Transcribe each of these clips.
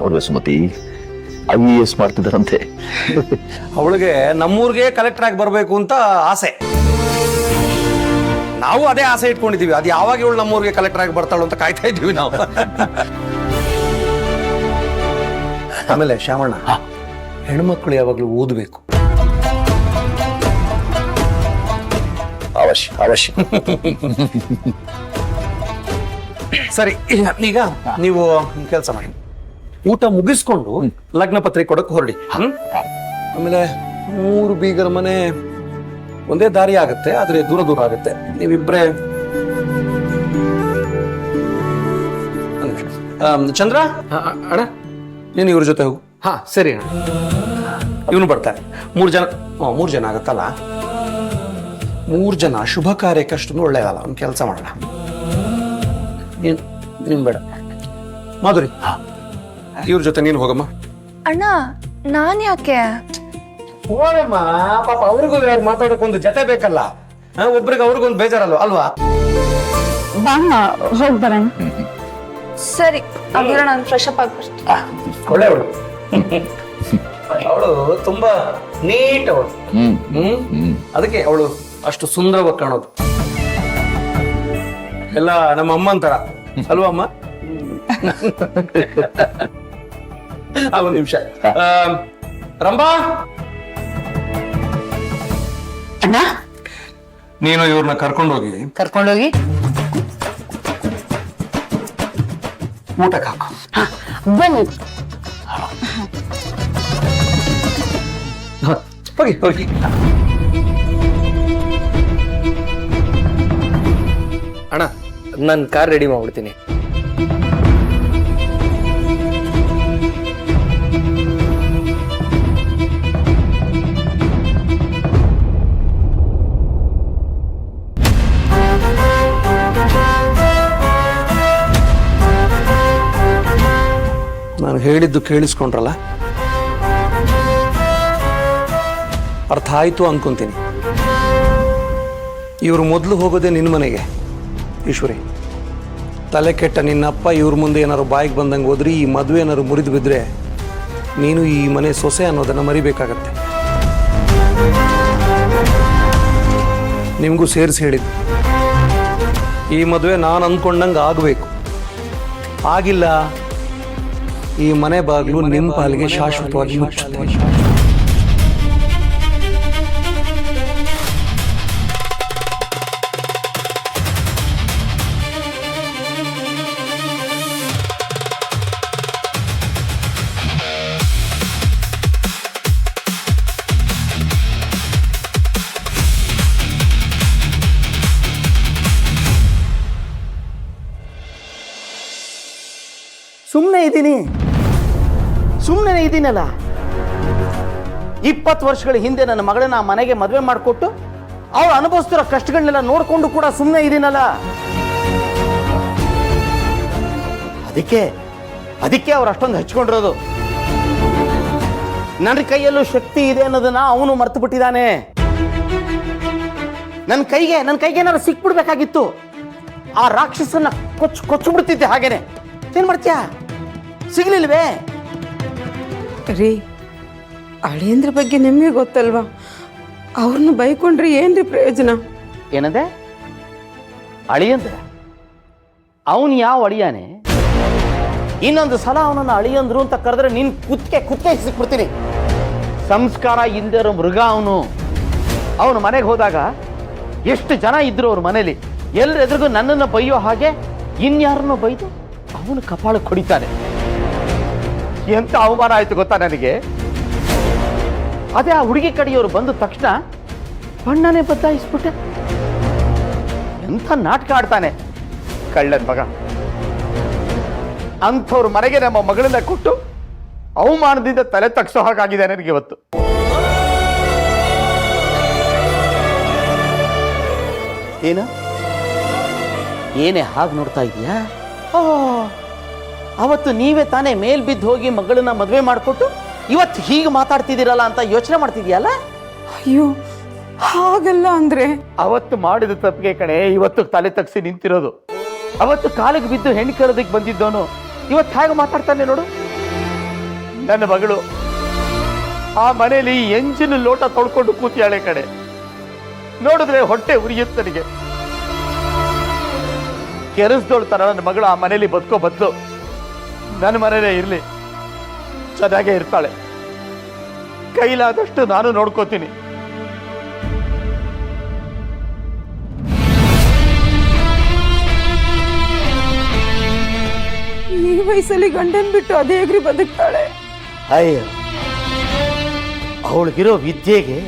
ನೋಡುವ ಸುಮತಿ IAS ಮಾಡ್ತಿದ್ದಾರಂತೆ. ಅವಳಿಗೆ ನಮ್ಮೂರಿಗೆ ಕಲೆಕ್ಟರ್ ಆಗಿ ಬರಬೇಕು ಅಂತ ಆಸೆ. ನಾವು ಅದೇ ಆಸೆ ಇಟ್ಕೊಂಡಿದೀವಿ. ಅದು ಯಾವಾಗ ಇವಳು ನಮ್ಮೂರಿಗೆ ಕಲೆಕ್ಟರ್ ಆಗಿ ಬರ್ತಾಳು ಅಂತ ಕಾಯ್ತಾ ಇದ್ದೀವಿ ನಾವು. ಆಮೇಲೆ ಶ್ಯಾಮಣ್ಣ, ಹೆಣ್ಮಕ್ಳು ಯಾವಾಗಲೂ ಓದಬೇಕು. ಅವಶ್ಯ ಅವಶ್ಯ. ಸರಿ, ಈಗ ನೀವು ಕೆಲಸ ಮಾಡಿ, ಊಟ ಮುಗಿಸ್ಕೊಂಡು ಲಗ್ನ ಪತ್ರಿಕೆ ಕೊಡಕ್ಕೆ ಹೊರಡಿ. ಆಮೇಲೆ 3 ಬೀಗರ ಮನೆ ಒಂದೇ ದಾರಿ ಆಗುತ್ತೆ, ಆದ್ರೆ ದೂರ ದೂರ ಆಗುತ್ತೆ. ನೀವಿಬ್ರೇ ಚಂದ್ರ ಅಣ್ಣ, ನೀನು ಇವ್ರ ಜೊತೆ ಹೋಗು. ಹಾ ಸರಿ ಅಣ್ಣ. ಇವನು ಬರ್ತಾನೆ. 3 ಜನ ಆಗತ್ತಲ್ಲ. 3 ಜನ ಶುಭ ಕಾರ್ಯಕ್ಕಷ್ಟು ಒಳ್ಳೇದಲ್ಲ. ಒಂದು ಕೆಲಸ ಮಾಡೋಣ, ನೀನ್ ಬೇಡ ಮಾಧುರಿ, ಇವ್ರ ಜೊತೆ ನೀನು ಹೋಗಮ್ಮ. ಅಣ್ಣ ನಾನ್ ಯಾಕೆ? ಹೋಗಮ್ಮ, ಪಾಪ ಅವ್ರಿಗೂ ಮಾತಾಡೋಕೆ ಒಂದು ಜೊತೆ ಬೇಕಲ್ಲ. ಒಬ್ರಿಗೆ ಅವ್ರಿಗೊಂದು ಬೇಜಾರಲ್ವ ಅಲ್ವಾ? ಹೋಗ್ ಬರೋಣ. ಸರಿ, ಹಾಗಿದ್ರೆ ನಾನು ಫ್ರೆಶ್ ಅಪ್ ಆಗ್ಬಿಡ್ತೀನಿ. ಒಳ್ಳೆಯವಳು. ಅವಳು ತುಂಬಾ ನೀಟ್ ಅವಳು. ಅದಕ್ಕೆ ಅವಳು ಅಷ್ಟು ಸುಂದರವಾಗಿ ಕಾಣೋದು. ಎಲ್ಲ ನಮ್ಮ ಅಮ್ಮನ ತರ ಅಲ್ವಾ ಅಮ್ಮ? ಒಂದು ನಿಮಿಷ. ರಂಭಾ, ಅಣ್ಣ, ನೀನು ಇವ್ರನ್ನ ಕರ್ಕೊಂಡೋಗಿ ಊಟಕ್ಕೆ ಹಾಕು. ಬನ್ನಿ. ಹೋಗಿ ಹೋಗಿ. ಅಣ್ಣ, ನಾನು ಕಾರ್ ರೆಡಿ ಮಾಡ್ಬಿಡ್ತೀನಿ. ನಾನು ಹೇಳಿದ್ದು ಕೇಳಿಸ್ಕೊಂಡ್ರಲ್ಲ, ಅರ್ಥ ಆಯ್ತು ಅನ್ಕೊಂತೀನಿ. ಇವರು ಮೊದಲು ಹೋಗೋದೇ ನಿನ್ನ ಮನೆಗೆ. ಈಶ್ವರಿ, ತಲೆ ಕೆಟ್ಟ ನಿನ್ನಪ್ಪ ಇವ್ರ ಮುಂದೆ ಏನಾದ್ರು ಬಾಯಿಗೆ ಬಂದಂಗೆ ಹೋದ್ರಿ, ಈ ಮದುವೆ ಏನಾದ್ರು ಮುರಿದು ಬಿದ್ದರೆ ನೀನು ಈ ಮನೆ ಸೊಸೆ ಅನ್ನೋದನ್ನು ಮರಿಬೇಕಾಗತ್ತೆ. ನಿಮಗೂ ಸೇರಿಸಿ ಹೇಳಿದ್ದು, ಈ ಮದುವೆ ನಾನು ಅಂದ್ಕೊಂಡಂಗೆ ಆಗಬೇಕು. ಆಗಿಲ್ಲ, ಈ ಮನೆ ಬಾಗಿಲು ನಿಮ್ಮ ಪಾಲಿಗೆ ಶಾಶ್ವತವಾಗಿ ಮುಚ್ಚುತ್ತೆ. ಸುಮ್ಮನೆ ಇದ್ದೀನಲ್ಲ. 20 ವರ್ಷಗಳ ಹಿಂದೆ ನನ್ನ ಮಗಳನ್ನ ಮನೆಗೆ ಮದುವೆ ಮಾಡಿಕೊಟ್ಟು ಅವಳು ಅನುಭವಿಸ್ತಿರೋ ಕಷ್ಟಗಳನ್ನೆಲ್ಲ ನೋಡಿಕೊಂಡು ಕೂಡ ಸುಮ್ಮನೆ ಇದ್ದೀನಲ್ಲ. ಅದಕ್ಕೆ ಅವ್ರು ಅಷ್ಟೊಂದು ಹಚ್ಕೊಂಡಿರೋದು. ನನ್ನ ಕೈಯಲ್ಲೂ ಶಕ್ತಿ ಇದೆ ಅನ್ನೋದನ್ನ ಅವನು ಮರ್ತು ಬಿಟ್ಟಿದ್ದಾನೆ. ನನ್ನ ಕೈಗೆ ಏನಾದ್ರು ಸಿಕ್ಬಿಡ್ಬೇಕಾಗಿತ್ತು. ಆ ರಾಕ್ಷಸನ್ನ ಕೊಚ್ಚು ಬಿಡ್ತಿದ್ದೆ. ಹಾಗೇನೆ ಏನ್ ಮಾಡ್ತೀಯಾ? ಸಿಗ್ಲಿಲ್ವೇ? ರೀ, ಅಳಿಯಂದ್ರ ಬಗ್ಗೆ ನಿಮಗೆ ಗೊತ್ತಲ್ವಾ? ಅವ್ರನ್ನ ಬೈಕೊಂಡ್ರೆ ಏನ್ರಿ ಪ್ರಯೋಜನ? ಏನಂದೆ? ಅಳಿಯಂದ್ರ? ಅವನು ಯಾವ ಅಳಿಯಾನೆ? ಇನ್ನೊಂದು ಸಲ ಅವನನ್ನು ಅಳಿಯಂದ್ರು ಅಂತ ಕರೆದ್ರೆ ನೀನ್ ಕುತ್ತೆ ಸಿಕ್ಬಿಡ್ತೀನಿ. ಸಂಸ್ಕಾರ ಇಲ್ಲದೆ ಇರೋ ಮೃಗ ಅವನು. ಅವನು ಮನೆಗೆ ಹೋದಾಗ ಎಷ್ಟು ಜನ ಇದ್ರು ಅವ್ರ ಮನೇಲಿ, ಎಲ್ಲರೆದ್ರಿಗೂ ನನ್ನನ್ನು ಬೈಯೋ ಹಾಗೆ ಇನ್ಯಾರನ್ನೋ ಬೈದು ಅವನು ಕಪಾಳಕ್ಕೆ ಹೊಡಿತಾನೆ. ಎಂತ ಅವಮಾನ ಆಯ್ತು ಗೊತ್ತಾ ನನಗೆ? ಅದೇ ಆ ಹುಡುಗಿ ಕಡೆಯವರು ಬಂದ ತಕ್ಷಣ ಬಣ್ಣನೇ ಬದಲಾಯಿಸ್ಬಿಟ್ಟೆ. ಎಂಥ ನಾಟಕ ಆಡ್ತಾನೆ ಕಳ್ಳನ್ ಮಗ. ಅಂಥವ್ರ ಮನೆಗೆ ನಮ್ಮ ಮಗಳನ್ನ ಕೊಟ್ಟು ಅವಮಾನದಿಂದ ತಲೆ ತಗ್ಸೋ ಹಾಗಾಗಿದೆ ನನಗೆ ಇವತ್ತು. ಏನೇ ಹಾಗೆ ನೋಡ್ತಾ ಇದೀಯಾ? ಅವತ್ತು ನೀವೇ ತಾನೇ ಮೇಲ್ ಬಿದ್ದು ಹೋಗಿ ಮಗಳನ್ನ ಮದುವೆ ಮಾಡಿಕೊಟ್ಟು ಇವತ್ತು ಹೀಗೆ ಮಾತಾಡ್ತಿದ್ದೀರಲ್ಲ ಅಂತ ಯೋಚನೆ ಮಾಡ್ತಿದ್ಯಲ್ಲ? ಅಯ್ಯೋ, ಹಾಗಲ್ಲ ಅಂದ್ರೆ. ಅವತ್ತು ಮಾಡಿದ ತಪ್ಪಿಗೆ ಕಣೆ ಇವತ್ತು ತಲೆ ತಗ್ಸಿ ನಿಂತಿರೋದು. ಅವತ್ತು ಕಾಲಿಗೆ ಬಿದ್ದು ಹೆಣ್ಣು ಕೇಳೋದಕ್ಕೆ ಬಂದಿದ್ದವನು ಇವತ್ತು ಹೇಗೆ ಮಾತಾಡ್ತಾನೆ ನೋಡು. ನನ್ನ ಮಗಳು ಆ ಮನೆಯಲ್ಲಿ ಎಂಜಿನ ಲೋಟ ತೊಳ್ಕೊಂಡು ಕೂತಿಯಾಳೆ ಕಡೆ. ನೋಡಿದ್ರೆ ಹೊಟ್ಟೆ ಉರಿಯುತ್ತೆ ನನಗೆ. ಕೆರೆಸ್ದೋಳ್ ತರ ನನ್ನ ಮಗಳು ಆ ಮನೆಯಲ್ಲಿ ಬದುಕೋ ಬದಲು ನನ್ನ ಮನೇಲೇ ಇರ್ಲಿ, ಚೆನ್ನಾಗೇ ಇರ್ತಾಳೆ. ಕೈಲಾದಷ್ಟು ನಾನು ನೋಡ್ಕೋತೀನಿ. ಈ ವಯಸ್ಸಲ್ಲಿ ಗಂಡನ್ ಬಿಟ್ಟು ಅದೇ ಹೇಗ್ರಿ ಬದುಕ್ತಾಳೆ? ಅಯ್ಯೋ, ಅವಳಿಗಿರೋ ವಿದ್ಯೆಗೆ,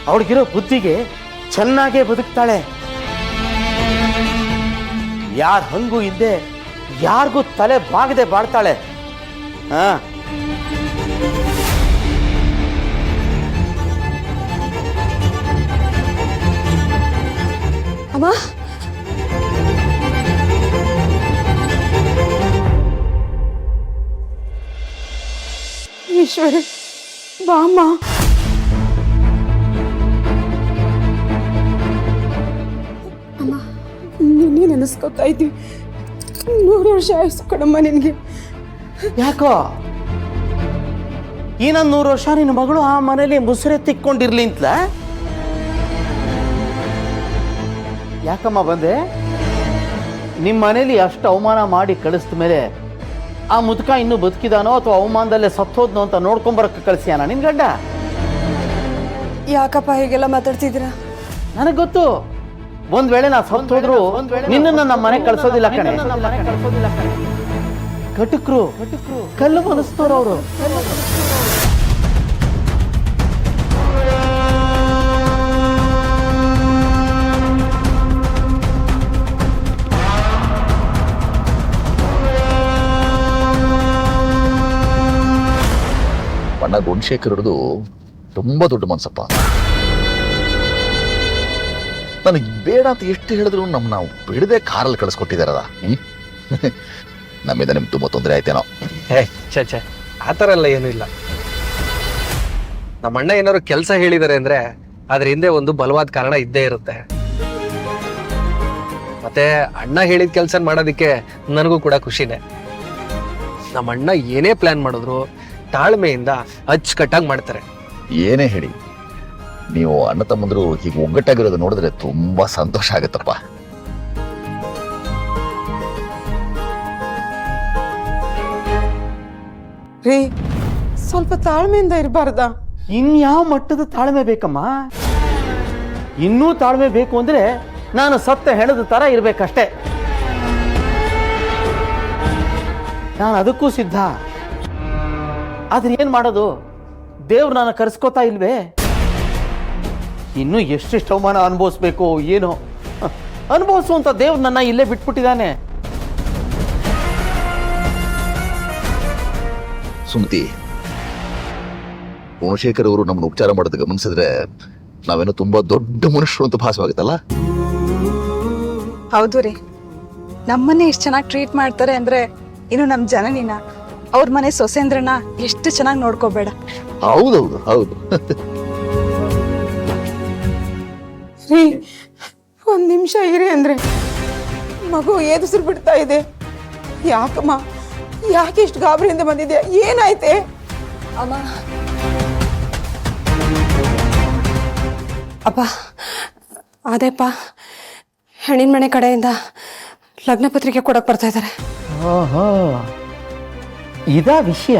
ಅವಳಿಗಿರೋ ಬುದ್ಧಿಗೆ ಚೆನ್ನಾಗೇ ಬದುಕ್ತಾಳೆ. ಯಾರ ಹಂಗೂ ಇದ್ದೆ ಯಾರಿಗೂ ತಲೆ ಬಾಗದೆ ಬಾಳ್ತಾಳೆ. ಹಾ, ಅಮ್ಮ, ಈಶ್ವರಿ ಬಾಮ್ಮ. ನಿನ್ನೆ ನೆನೆಸ್ಕೊತಾ ಇದ್ವಿ. 100 ವರ್ಷ ಆಯ್ಸು ಕಣಮ್ಮ ನಿನ್ಗೆ. ಯಾಕೋ ಇನ್ನೊಂದು 100 ವರ್ಷ ನಿನ್ನ ಮಗಳು ಆ ಮನೇಲಿ ಮುಸುರೆ ತಿಕ್ಕೊಂಡಿರ್ಲಿ ಅಂತಲ? ಯಾಕಮ್ಮ ಬಂದೆ? ನಿಮ್ಮ ಮನೇಲಿ ಅಷ್ಟು ಅವಮಾನ ಮಾಡಿ ಕಳಿಸಿದ ಮೇಲೆ ಆ ಮುದುಕ ಇನ್ನೂ ಬದುಕಿದಾನೋ ಅಥವಾ ಅವಮಾನದಲ್ಲೇ ಸತ್ತೋದ್ನೋ ಅಂತ ನೋಡ್ಕೊಂಬರಕ್ಕೆ ಕಳಿಸ್ಯಾನ ನಿನ್ ಗಂಡ? ಯಾಕಪ್ಪ ಹೀಗೆಲ್ಲ ಮಾತಾಡ್ತಿದ್ದೀರಾ? ನನಗೆ ಗೊತ್ತು, ಒಂದ್ ವೇಳೆ ನಾ ಸತ್ತೋದ್ರು ನಿನ್ನನ್ನು ನಮ್ಮ ಮನೆ ಕಳ್ಸೋದಿಲ್ಲ ಕಣೆ. ಕಟುಕ್ರು ಕಲ್ಲು ಮನಸ್ತೋರು ಅವರು. ಅಣ್ಣ ಗುಣಶೇಖರ್ ಹಿಡಿದು ತುಂಬಾ ದೊಡ್ಡ ಮನ್ಸಪ್ಪ. ನನಗೆ ಬೇಡ ಅಂತ ಎಷ್ಟು ಹೇಳಿದ್ರು ನಾವು ಬಿಡದೆ ಕಾರಲ್ಲಿ ಕಳಿಸ್ಕೊಟ್ಟಿದಾರಲ್ಲ. ನಮ್ಮಿಂದ ನಿಮ್ಗೆ ತುಂಬಾ ತೊಂದರೆ ಆಯ್ತೇನೋ. ಛೇ, ಆ ಥರ ಎಲ್ಲ ಏನೂ ಇಲ್ಲ. ನಮ್ಮ ಅಣ್ಣ ಏನಾದ್ರು ಕೆಲಸ ಹೇಳಿದ್ದಾರೆ ಅಂದ್ರೆ ಅದ್ರ ಹಿಂದೆ ಒಂದು ಬಲವಾದ ಕಾರಣ ಇದ್ದೇ ಇರುತ್ತೆ. ಮತ್ತೆ ಅಣ್ಣ ಹೇಳಿದ ಕೆಲಸ ಮಾಡೋದಕ್ಕೆ ನನಗೂ ಕೂಡ ಖುಷಿನೇ. ನಮ್ಮ ಅಣ್ಣ ಏನೇ ಪ್ಲಾನ್ ಮಾಡಿದ್ರು ತಾಳ್ಮೆಯಿಂದ ಅಚ್ಚುಕಟ್ಟಾಗಿ ಮಾಡ್ತಾರೆ. ಏನೇ ಹೇಳಿ, ನೀವು ಅಣ್ಣ ತಮ್ಮಂದ್ರು ಹೀಗೆ ಒಗ್ಗಟ್ಟಾಗಿರೋದು ನೋಡಿದ್ರೆ ತುಂಬಾ ಸಂತೋಷ ಆಗುತ್ತಪ್ಪ. ರೀ, ಸ್ವಲ್ಪ ತಾಳ್ಮೆಯಿಂದ ಇರಬಾರ್ದಾ? ಇನ್ಯಾವ ಮಟ್ಟದ ತಾಳ್ಮೆ ಬೇಕಮ್ಮ? ಇನ್ನೂ ತಾಳ್ಮೆ ಬೇಕು ಅಂದ್ರೆ ನಾನು ಸತ್ತ ಹೆಣದ ತರ ಇರ್ಬೇಕಷ್ಟೇ. ನಾನು ಅದಕ್ಕೂ ಸಿದ್ಧ. ಆದ್ರೆ ಏನ್ ಮಾಡೋದು? ದೇವ್ರು ನಾನು ಕರೆಸ್ಕೋತಾ ಇಲ್ವೇ? ಇನ್ನೂ ಎಷ್ಟೆಷ್ಟು ಅವಮಾನ ಅನುಭವಿಸ್ಬೇಕು ಏನೋ. ಅನುಭವಿಸುವಂತ ದೇವ್ರು ನನ್ನ ಇಲ್ಲೇ ಬಿಟ್ಬಿಟ್ಟಿದ್ದಾನೆ. ಸುಮತಿ, ಗುಣಶೇಖರ್ ಅವರು ನಮ್ಮನ್ನು ಉಪಚಾರ ಮಾಡೋದು ಗಮನಿಸಿದ್ರೆ ನಾವೇನೋ ತುಂಬಾ ದೊಡ್ಡ ಮನುಷ್ಯರು ಅಂತ ಭಾಸವಾಗುತ್ತಲ್ಲ. ಹೌದು ರೀ, ನಮ್ಮನ್ನೇ ಇಷ್ಟು ಚೆನ್ನಾಗಿ ಟ್ರೀಟ್ ಮಾಡ್ತಾರೆ ಅಂದ್ರೆ ಇನ್ನು ನಮ್ಮ ಜನನಿನ ಅವ್ರ ಮನೆ ಸೊಸೇಂದ್ರನ ಎಷ್ಟು ಚೆನ್ನಾಗಿ ನೋಡ್ಕೋಬೇಡ. ಹೌದೌದು ಹೌದು. ರೀ, ಒಂದ್ ನಿಮಿಷ ಇರಿ ಅಂದ್ರೆ ಮಗು ಏದುಸಿರು ಬಿಡ್ತಾ ಇದೆ. ಯಾಕಮ್ಮ, ಯಾಕೆ ಇಷ್ಟು ಗಾಬರಿಯಿಂದ ಬಂದಿದೆ? ಏನಾಯ್ತೆ? ಅಮ್ಮ, ಅಪ್ಪ ಅದೇಪ್ಪ, ಹೆಣ್ಣಿನ ಮನೆ ಕಡೆಯಿಂದ ಲಗ್ನ ಪತ್ರಿಕೆ ಕೊಡಕ್ ಬರ್ತಾ ಇದ್ದಾರೆ. ಓಹೋ, ಇದಾ ವಿಷಯ?